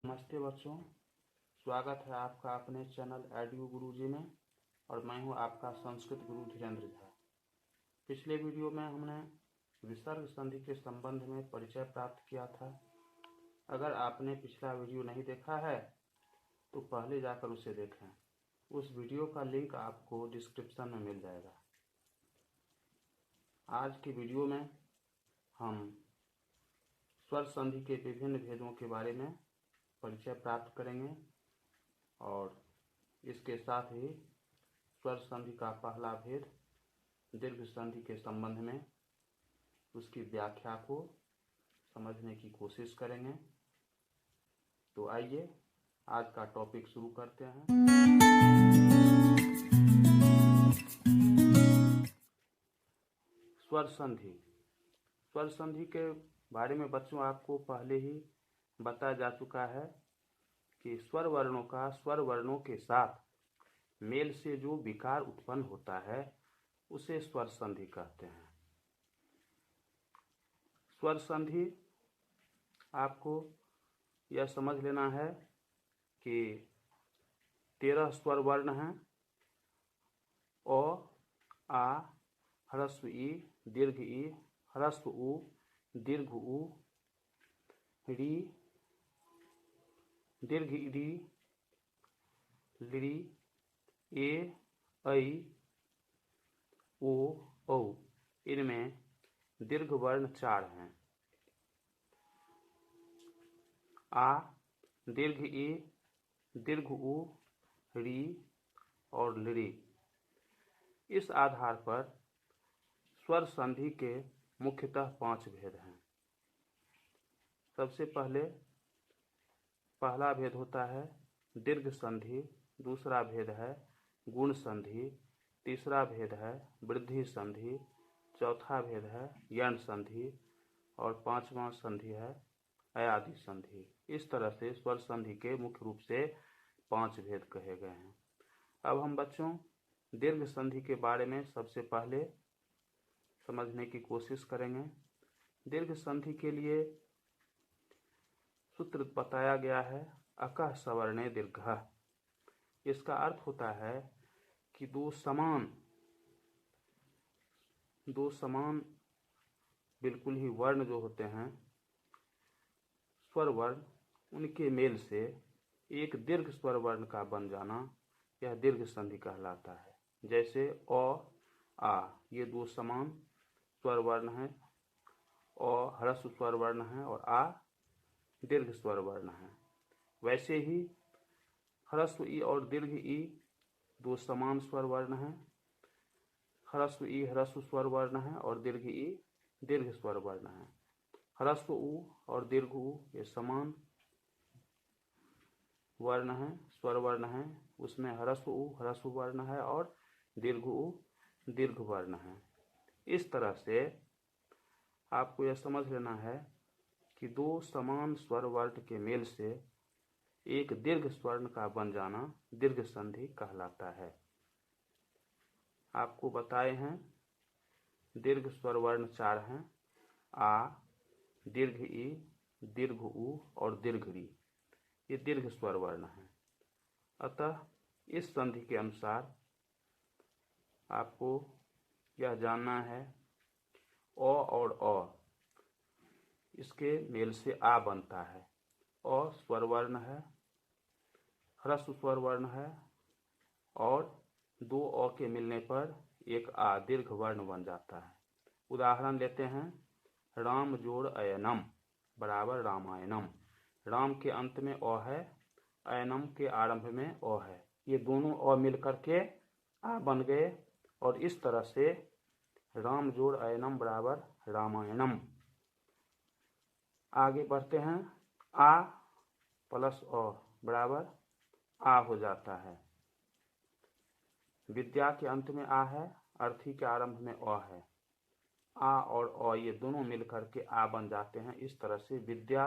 नमस्ते बच्चों, स्वागत है आपका अपने चैनल एडू गुरुजी में। और मैं हूं आपका संस्कृत गुरु धीरेन्द्र झा। पिछले वीडियो में हमने विसर्ग संधि के संबंध में परिचय प्राप्त किया था। अगर आपने पिछला वीडियो नहीं देखा है तो पहले जाकर उसे देखें। उस वीडियो का लिंक आपको डिस्क्रिप्शन में मिल जाएगा। आज की वीडियो में हम स्वर संधि के विभिन्न भेदों के बारे में परिचय प्राप्त करेंगे और इसके साथ ही स्वर संधि का पहला भेद दीर्घ संधि के संबंध में उसकी व्याख्या को समझने की कोशिश करेंगे। तो आइए आज का टॉपिक शुरू करते हैं। स्वर संधि। स्वर संधि के बारे में बच्चों आपको पहले ही बताया जा चुका है कि स्वर वर्णों का स्वर वर्णों के साथ मेल से जो विकार उत्पन्न होता है उसे स्वर संधि कहते हैं। स्वर संधि आपको यह समझ लेना है कि 13 स्वर वर्ण हैं। अ, आ, ह्रस्व ई, दीर्घ ई, ह्रस्व उ, दीर्घ उ, री, दीर्घ री, ली, ए, ऐ, ओ, औ। इनमें दीर्घ वर्ण 4 हैं। आ, दीर्घ ई, दीर्घ उ, री और लृ। इस आधार पर स्वर संधि के मुख्यतः 5 भेद हैं। सबसे पहला भेद होता है दीर्घ संधि, दूसरा भेद है गुण संधि, तीसरा भेद है वृद्धि संधि, चौथा भेद है यण संधि और पांचवा संधि है अयादि संधि। इस तरह से स्वर संधि के मुख्य रूप से 5 भेद कहे गए हैं। अब हम बच्चों दीर्घ संधि के बारे में सबसे पहले समझने की कोशिश करेंगे। दीर्घ संधि के लिए सूत्र बताया गया है अकः सवर्णे दीर्घः। इसका अर्थ होता है कि दो समान बिल्कुल ही वर्ण जो होते हैं स्वर वर्ण, उनके मेल से एक दीर्घ स्वर वर्ण का बन जाना यह दीर्घ संधि कहलाता है। जैसे अ, आ, ये दो समान स्वर वर्ण हैं। अ ह्रस्व स्वर वर्ण है और आ दीर्घ स्वर वर्ण है। वैसे ही ह्रस्व ई और दीर्घ ई दो समान स्वर वर्ण हैं। ह्रस्व ई ह्रस्व स्वर वर्ण है और दीर्घ ई दीर्घ स्वर वर्ण है। ह्रस्व उ और दीर्घ उ ये समान वर्ण है, स्वर वर्ण है। उसमें ह्रस्व उ ह्रस्व वर्ण है और दीर्घ उ दीर्घ वर्ण है। इस तरह से आपको यह समझ लेना है कि दो समान स्वर वर्ण के मेल से एक दीर्घ स्वर्ण का बन जाना दीर्घ संधि कहलाता है। आपको बताए हैं दीर्घ स्वर वर्ण 4 हैं। आ, दीर्घ ई, दीर्घ उ और दीर्घ री। ये दीर्घ स्वर वर्ण हैं। अतः इस संधि के अनुसार आपको यह जानना है अ और अ इसके मेल से आ बनता है। अ स्वर वर्ण है, ह्रस्व स्वर वर्ण है और दो अ के मिलने पर एक आ दीर्घ वर्ण बन जाता है। उदाहरण लेते हैं राम जोड़ अयनम बराबर रामायणम। राम के अंत में अ है, अयनम के आरंभ में अ है। ये दोनों अ मिलकर के आ बन गए और इस तरह से राम जोड़ अयनम बराबर रामायणम। आगे बढ़ते हैं आ प्लस अ बराबर आ हो जाता है। विद्या के अंत में आ है, अर्थी के आरंभ में अ है। आ और अ ये दोनों मिलकर के आ बन जाते हैं। इस तरह से विद्या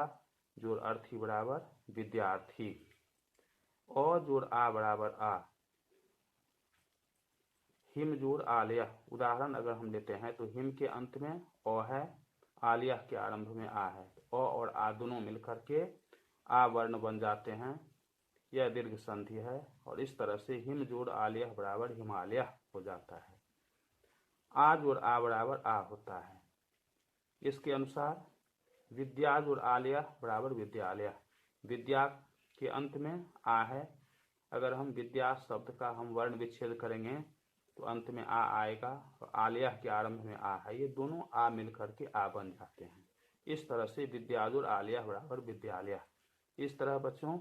जोड़ अर्थी बराबर विद्यार्थी। अ जोड़ आ बराबर आ। हिम जोड़ आलय। उदाहरण अगर हम लेते हैं तो हिम के अंत में अ है, आलय के आरंभ में आ है। अ और आ दोनों मिलकर के आ वर्ण बन जाते हैं, यह दीर्घ संधि है। और इस तरह से हिम जोड़ आलिया बराबर हिमालय हो जाता है। आ जोड़ आ बराबर आ होता है। इसके अनुसार विद्या जोड़ आलिया बराबर विद्यालय। विद्या के अंत में आ है, अगर हम विद्या शब्द का हम वर्ण विच्छेद करेंगे तो अंत में आ आएगा, और आलिया के आरंभ में आ है, ये दोनों आ मिलकर के आ बन जाते हैं। इस तरह से विद्या जोड़ आलिया बराबर विद्यालय। इस तरह बच्चों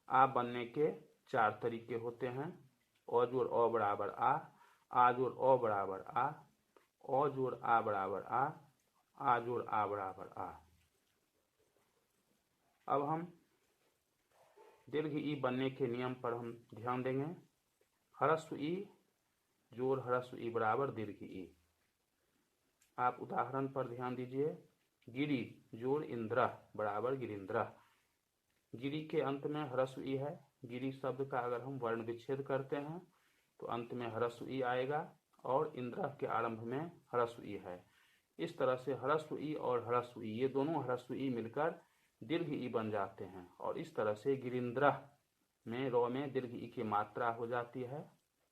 आ बनने के 4 तरीके होते हैं। अ जोड़ अ बराबर आ जोड़ अ बराबर आ, अ जोड़ आ बराबर आ जोड़ आ बराबर आ। अब हम दीर्घ ई बनने के नियम पर हम ध्यान देंगे। ह्रस्व ई जोड़ ह्रस्व ई बराबर दीर्घ ई। आप उदाहरण पर ध्यान दीजिए। गिरि जोड़ इंद्र बराबर गिरिंद्र। गिरि के अंत में ह्रस्व ई है। गिरि शब्द का अगर हम वर्ण विच्छेद करते हैं तो अंत में ह्रस्व ई आएगा, और इंद्र के आरंभ में ह्रस्व ई है। इस तरह से ह्रस्व ई और ह्रस्व ई, ये दोनों ह्रस्व ई मिलकर दीर्घ ई बन जाते हैं। और इस तरह से गिरिंद्र में र में दीर्घ ई की मात्रा हो जाती है।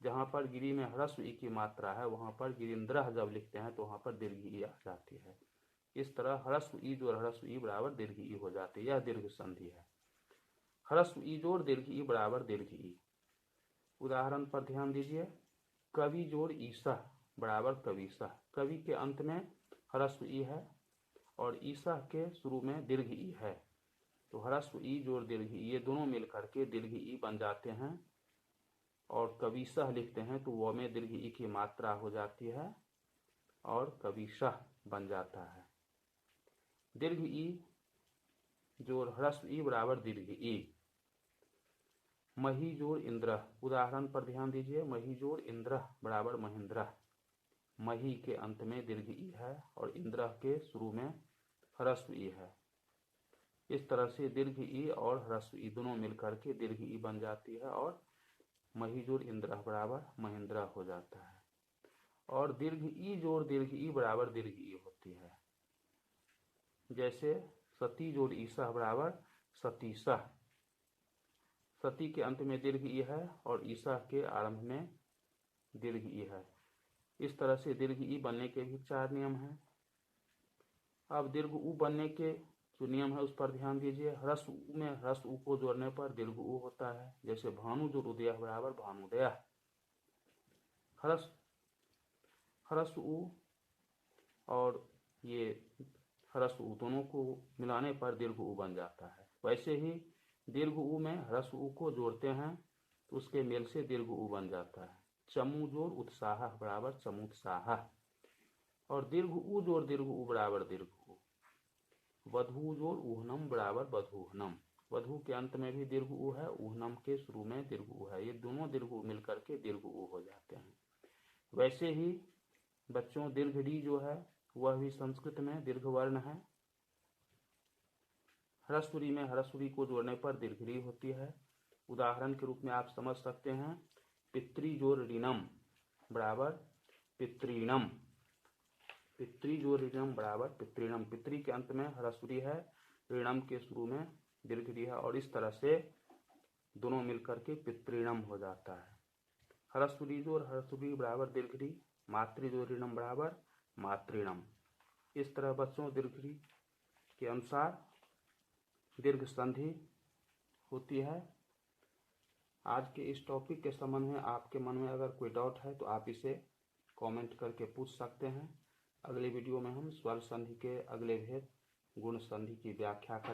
जहाँ पर गिरि में ह्रस्व ई की मात्रा है वहाँ पर गिरिंद्र जब लिखते हैं तो वहाँ पर दीर्घ ई आ जाती है। इस तरह ह्रस्व ई जोड़ ह्रस्व ई बराबर दीर्घ ई हो जाती है। यह दीर्घ संधि है। ह्रस्व ई जोड़ दीर्घ ई बराबर दीर्घ ई। उदाहरण पर ध्यान दीजिए। कवि जोड़ ईसा बराबर कविसा। कवि के अंत में ह्रस्व ई है और ईसा के शुरू में दीर्घ ई है, तो ह्रस्व ई जोड़ दीर्घ ई, ये दोनों मिलकर के दीर्घ ई बन जाते हैं। और कविसा लिखते हैं तो वो में दीर्घ ई की मात्रा हो जाती है और कविसा बन जाता है। दीर्घ ई जोड़ ह्रस्व ई बराबर दीर्घ ई। मही जोड़ इंद्र। उदाहरण पर ध्यान दीजिए। मही जोड़ इंद्र बराबर महेंद्र। मही के अंत में दीर्घ ई है और इंद्र के शुरू में ह्रस्व ई है। इस तरह से दीर्घ ई और ह्रस्व ई दोनों मिलकर के दीर्घ ई बन जाती है और मही जोड़ इंद्र बराबर महेंद्र हो जाता है। और दीर्घ ई जोड़ दीर्घ ई बराबर दीर्घ ई होती है। जैसे सती जोड़ ईसा बराबर सतीसा। सती के अंत में दीर्घ ई है और ईसा के आरंभ में दीर्घ ई है। इस तरह से दीर्घ ई बनने के भी 4 नियम हैं। अब दीर्घ उ बनने के जो नियम है उस पर ध्यान दीजिए। ह्रस्व उ में ह्रस्व उ को जोड़ने पर दीर्घ उ होता है। जैसे भानु जोड़ उदय बराबर भानुदय। ह्रस्व उ और ये ह्रस्व उ दोनों को मिलाने पर दीर्घ उ बन जाता है। वैसे ही दीर्घ उ में ह्रस्व उ को जोड़ते हैं तो उसके मेल से दीर्घ उ बन जाता है। चमू जोड़ उत्साह बराबर चमुत्साह। और दीर्घ उ जोड़ दीर्घ उ बराबर दीर्घ उ। वधु जोड़ उहनम बराबर वधूहनम। वधु के अंत में भी दीर्घ उ है, उहनम के शुरू में दीर्घ उ है। ये दोनों दीर्घ उ मिलकर के दीर्घ उ हो जाते हैं। वैसे ही बच्चों दीर्घ डी जो है वह भी संस्कृत में दीर्घ वर्ण है। ह्रस्व री में ह्रस्व री को जोड़ने पर दीर्घ री होती है। उदाहरण के रूप में आप समझ सकते हैं। पितृ जोड़ ऋणम बराबर पितृणम। पितृ जोड़ ऋणम बराबर पितृणम। पितृ के अंत में ह्रस्व री है, ऋणम के शुरू में दीर्घ री है, और इस तरह से दोनों मिलकर के पितृणम हो जाता है। ह्रस्व री जोड़ ह्रस्व री बराबर दीर्घ री। मातृ जोड़ ऋणम बराबर मातृणम। इस तरह बच्चों दीर्घ री के अनुसार दीर्घ संधि होती है। आज के इस टॉपिक के संबंध में आपके मन में अगर कोई डाउट है तो आप इसे कमेंट करके पूछ सकते हैं। अगले वीडियो में हम स्वर संधि के अगले भेद गुण संधि की व्याख्या करेंगे।